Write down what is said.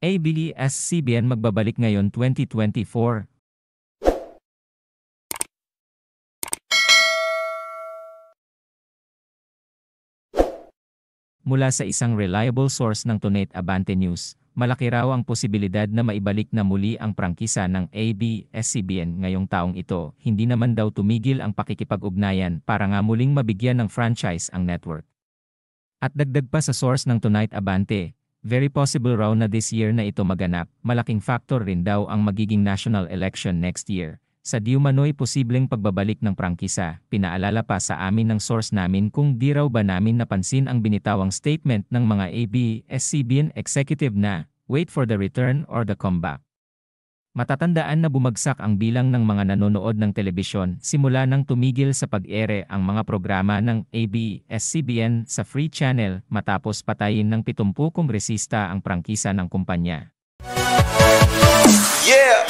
ABS-CBN magbabalik ngayon 2024. Mula sa isang reliable source ng Tunate Abante News, malaki raw ang posibilidad na maibalik na muli ang prangkisa ng ABS-CBN ngayong taong ito. Hindi naman daw tumigil ang pakikipag-ugnayan para nga muling mabigyan ng franchise ang network. At dagdag pa sa source ng Tunate Abante, very possible raw na this year na ito maganap. Malaking factor rin daw ang magiging national election next year. Sa diumano'y posibleng pagbabalik ng prangkisa, pinaalala pa sa amin ng source namin kung di raw ba namin napansin ang binitawang statement ng mga ABS-CBN executive na, wait for the return or the comeback. Matatandaan na bumagsak ang bilang ng mga nanonood ng telebisyon simula nang tumigil sa pag-ere ang mga programa ng ABS-CBN sa free channel matapos patayin ng 70 kongresista ang prangkisa ng kumpanya. Yeah!